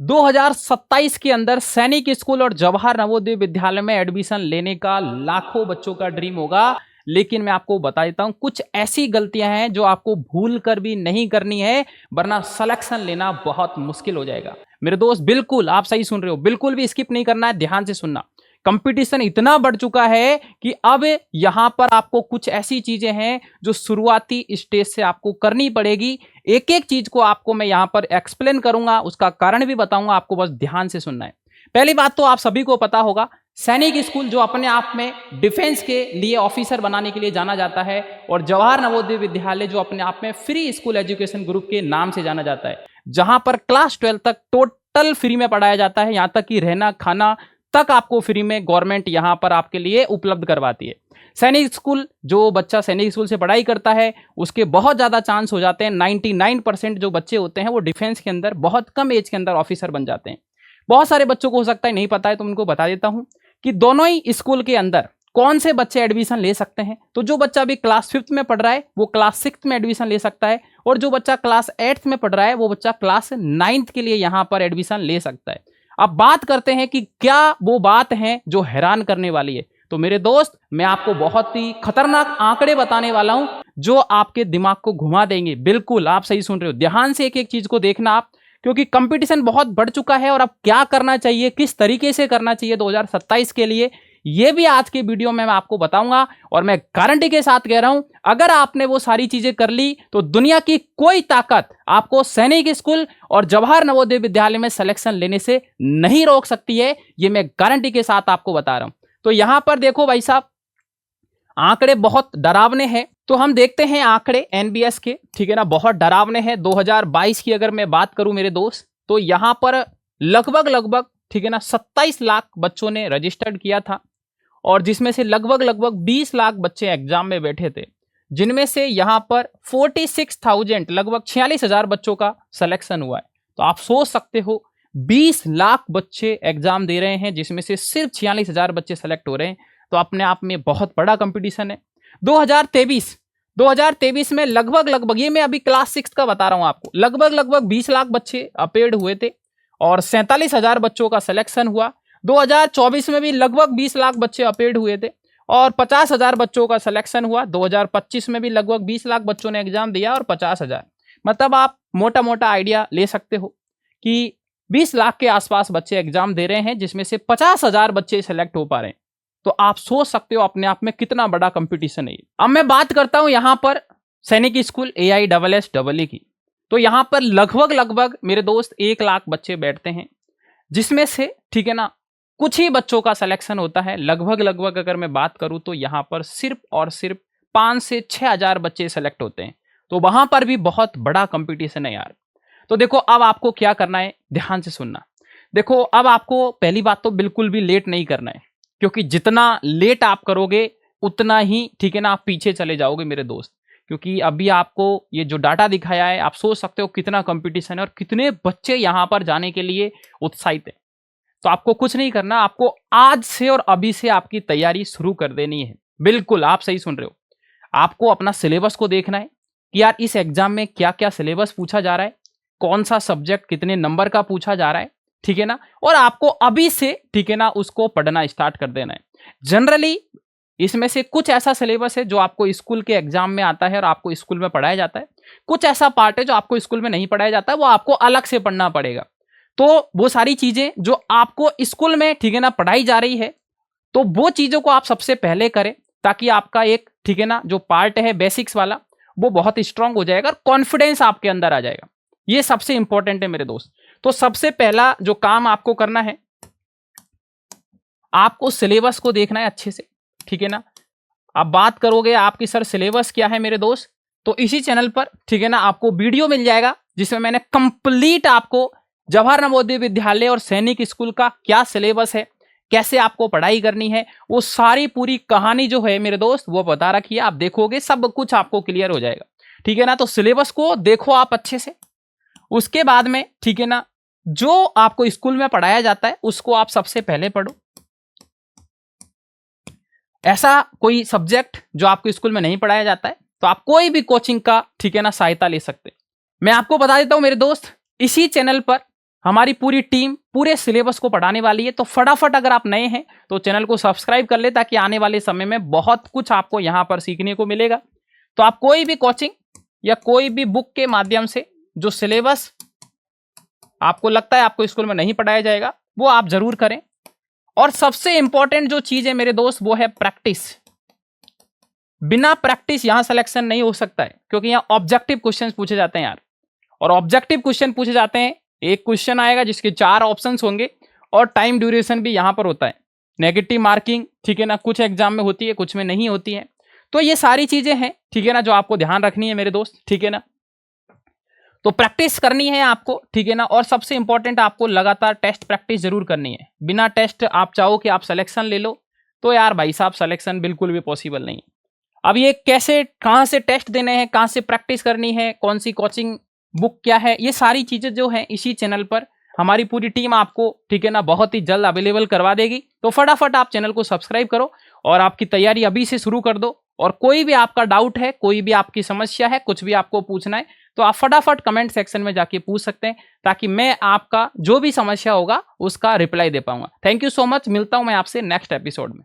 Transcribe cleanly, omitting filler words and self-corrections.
2027 के अंदर सैनिक स्कूल और जवाहर नवोदय विद्यालय में एडमिशन लेने का लाखों बच्चों का ड्रीम होगा। लेकिन मैं आपको बता देता हूं, कुछ ऐसी गलतियां हैं जो आपको भूल कर भी नहीं करनी है, वरना सिलेक्शन लेना बहुत मुश्किल हो जाएगा। मेरे दोस्त, बिल्कुल आप सही सुन रहे हो, बिल्कुल भी स्किप नहीं करना है, ध्यान से सुनना। कंपटीशन इतना बढ़ चुका है कि अब यहां पर आपको कुछ ऐसी चीजें हैं जो शुरुआती स्टेज से आपको करनी पड़ेगी। एक एक चीज को आपको मैं यहां पर एक्सप्लेन करूंगा, उसका कारण भी बताऊंगा, आपको बस ध्यान से सुनना है। पहली बात तो आप सभी को पता होगा, सैनिक स्कूल जो अपने आप में डिफेंस के लिए ऑफिसर बनाने के लिए जाना जाता है, और जवाहर नवोदय विद्यालय जो अपने आप में फ्री स्कूल एजुकेशन ग्रुप के नाम से जाना जाता है, जहां पर क्लास 12 तक टोटल फ्री में पढ़ाया जाता है। यहां तक कि रहना खाना तक आपको फ्री में गवर्नमेंट यहां पर आपके लिए उपलब्ध करवाती है। सैनिक स्कूल, जो बच्चा सैनिक स्कूल से पढ़ाई करता है उसके बहुत ज़्यादा चांस हो जाते हैं, 99% जो बच्चे होते हैं वो डिफेंस के अंदर बहुत कम एज के अंदर ऑफिसर बन जाते हैं। बहुत सारे बच्चों को हो सकता है नहीं पता है, तो उनको बता देता हूं कि दोनों ही स्कूल के अंदर कौन से बच्चे एडमिशन ले सकते हैं। तो जो बच्चा अभी क्लास 5th में पढ़ रहा है वो क्लास 6th में एडमिशन ले सकता है, और जो बच्चा क्लास 8th में पढ़ रहा है वो बच्चा क्लास 9th के लिए यहां पर एडमिशन ले सकता है। अब बात करते हैं कि क्या वो बात है जो हैरान करने वाली है। तो मेरे दोस्त, मैं आपको बहुत ही खतरनाक आंकड़े बताने वाला हूं जो आपके दिमाग को घुमा देंगे। बिल्कुल आप सही सुन रहे हो, ध्यान से एक एक चीज को देखना आप, क्योंकि कंपटीशन बहुत बढ़ चुका है और अब क्या करना चाहिए, किस तरीके से करना चाहिए 2027 के लिए, ये भी आज के वीडियो में मैं आपको बताऊंगा। और मैं गारंटी के साथ कह रहा हूं, अगर आपने वो सारी चीजें कर ली तो दुनिया की कोई ताकत आपको सैनिक स्कूल और जवाहर नवोदय विद्यालय में सिलेक्शन लेने से नहीं रोक सकती है। ये मैं गारंटी के साथ आपको बता रहा हूं। तो यहां पर देखो भाई साहब, आंकड़े बहुत डरावने हैं। तो हम देखते हैं आंकड़े एनबीएस के, ठीक है ना, बहुत डरावने हैं। 2022 की अगर मैं बात करूं मेरे दोस्त, तो यहां पर लगभग ठीक है ना 27 लाख बच्चों ने रजिस्टर्ड किया था, और जिसमें से लगभग 20 लाख बच्चे एग्जाम में बैठे थे, जिनमें से यहां पर 46,000 लगभग 46,000 बच्चों का सिलेक्शन हुआ है। तो आप सोच सकते हो 20 लाख बच्चे एग्जाम दे रहे हैं, जिसमें से सिर्फ 46,000 बच्चे सेलेक्ट हो रहे हैं। तो अपने आप में बहुत बड़ा कंपटीशन है। 2023 में लगभग ये मैं अभी क्लास 6 का बता रहा हूं आपको, लगभग 20 लाख बच्चे अपेयर्ड हुए थे और 47,000 बच्चों का सिलेक्शन हुआ। 2024 में भी लगभग 20 लाख बच्चे अपेयर्ड हुए थे और 50,000 बच्चों का सिलेक्शन हुआ। 2025 में भी लगभग 20 लाख बच्चों ने एग्जाम दिया और 50,000, मतलब आप मोटा आइडिया ले सकते हो कि 20 लाख के आसपास बच्चे एग्जाम दे रहे हैं, जिसमें से 50,000 बच्चे सिलेक्ट हो पा रहे हैं। तो आप सोच सकते हो अपने आप में कितना बड़ा कंपटीशन है। अब मैं बात करता हूं यहां पर सैनिक स्कूल AISSEE की। तो यहां पर लगभग मेरे दोस्त 1 लाख बच्चे बैठते हैं, जिसमें से ठीक है ना कुछ ही बच्चों का सिलेक्शन होता है। लगभग अगर मैं बात करूं तो यहां पर सिर्फ और सिर्फ 5 से 6,000 बच्चे सेलेक्ट होते हैं। तो वहां पर भी बहुत बड़ा कंपटीशन है यार। तो देखो, अब आपको क्या करना है, ध्यान से सुनना। देखो, अब आपको पहली बात तो बिल्कुल भी लेट नहीं करना है, क्योंकि जितना लेट आप करोगे उतना ही ठीक है ना आप पीछे चले जाओगे मेरे दोस्त। क्योंकि अभी आपको ये जो डाटा दिखाया है, आप सोच सकते हो कितना कंपटीशन है और कितने बच्चे यहां पर जाने के लिए उत्साहित हैं। तो आपको कुछ नहीं करना, आपको आज से और अभी से आपकी तैयारी शुरू कर देनी है। बिल्कुल आप सही सुन रहे हो। आपको अपना सिलेबस को देखना है कि यार इस एग्जाम में क्या क्या सिलेबस पूछा जा रहा है, कौन सा सब्जेक्ट कितने नंबर का पूछा जा रहा है, ठीक है ना, और आपको अभी से ठीक है ना उसको पढ़ना स्टार्ट कर देना है। जनरली इसमें से कुछ ऐसा सिलेबस है जो आपको स्कूल के एग्जाम में आता है और आपको स्कूल में पढ़ाया जाता है। कुछ ऐसा पार्ट है जो आपको स्कूल में नहीं पढ़ाया जाता है, वो आपको अलग से पढ़ना पड़ेगा। तो वो सारी चीजें जो आपको स्कूल में ठीक है ना पढ़ाई जा रही है, तो वो चीजों को आप सबसे पहले करें, ताकि आपका एक ठीक है ना जो पार्ट है बेसिक्स वाला, वो बहुत स्ट्रांग हो जाएगा और कॉन्फिडेंस आपके अंदर आ जाएगा। ये सबसे इंपॉर्टेंट है मेरे दोस्त। तो सबसे पहला जो काम आपको करना है, आपको सिलेबस को देखना है अच्छे से, ठीक है ना। अब बात करोगे आपकी सर सिलेबस क्या है मेरे दोस्त, तो इसी चैनल पर ठीक है ना आपको वीडियो मिल जाएगा, जिसमें मैंने कंप्लीट आपको जवाहर नवोदय विद्यालय और सैनिक स्कूल का क्या सिलेबस है, कैसे आपको पढ़ाई करनी है, वो सारी पूरी कहानी जो है मेरे दोस्त वो बता रखी है। आप देखोगे सब कुछ आपको क्लियर हो जाएगा, ठीक है ना। तो सिलेबस को देखो आप अच्छे से। उसके बाद में ठीक है ना जो आपको स्कूल में पढ़ाया जाता है उसको आप सबसे पहले पढ़ो। ऐसा कोई सब्जेक्ट जो आपको स्कूल में नहीं पढ़ाया जाता है, तो आप कोई भी कोचिंग का ठीक है ना सहायता ले सकते हैं। मैं आपको बता देता हूं मेरे दोस्त, इसी चैनल पर हमारी पूरी टीम पूरे सिलेबस को पढ़ाने वाली है। तो फटाफट अगर आप नए हैं तो चैनल को सब्सक्राइब कर ले, ताकि आने वाले समय में बहुत कुछ आपको यहां पर सीखने को मिलेगा। तो आप कोई भी कोचिंग या कोई भी बुक के माध्यम से जो सिलेबस आपको लगता है आपको स्कूल में नहीं पढ़ाया जाएगा, वो आप जरूर करें। और सबसे इंपॉर्टेंट जो चीज है मेरे दोस्त, वो है प्रैक्टिस। बिना प्रैक्टिस यहां सिलेक्शन नहीं हो सकता है, क्योंकि यहां ऑब्जेक्टिव क्वेश्चन पूछे जाते हैं यार। और ऑब्जेक्टिव क्वेश्चन पूछे जाते हैं, एक क्वेश्चन आएगा जिसके 4 ऑप्शंस होंगे और टाइम ड्यूरेशन भी यहां पर होता है। नेगेटिव मार्किंग, ठीक है ना, कुछ एग्जाम में होती है, कुछ में नहीं होती है। तो ये सारी चीजें हैं, ठीक है ना, जो आपको ध्यान रखनी है मेरे दोस्त, ठीक है ना। तो प्रैक्टिस करनी है आपको, ठीक है ना। और सबसे इंपॉर्टेंट, आपको लगातार टेस्ट प्रैक्टिस जरूर करनी है। बिना टेस्ट आप चाहो कि आप सिलेक्शन ले लो, तो यार भाई साहब सिलेक्शन बिल्कुल भी पॉसिबल नहीं है। अब ये कैसे, कहाँ से टेस्ट देने हैं, कहाँ से प्रैक्टिस करनी है, कौन सी कोचिंग बुक क्या है, ये सारी चीजें जो है इसी चैनल पर हमारी पूरी टीम आपको, ठीक है ना, बहुत ही जल्द अवेलेबल करवा देगी। तो फटाफट आप चैनल को सब्सक्राइब करो और आपकी तैयारी अभी से शुरू कर दो। और कोई भी आपका डाउट है, कोई भी आपकी समस्या है, कुछ भी आपको पूछना है, तो आप फटाफट कमेंट सेक्शन में जाके पूछ सकते हैं, ताकि मैं आपका जो भी समस्या होगा उसका रिप्लाई दे पाऊंगा। थैंक यू सो मच, मिलता हूं मैं आपसे नेक्स्ट एपिसोड में।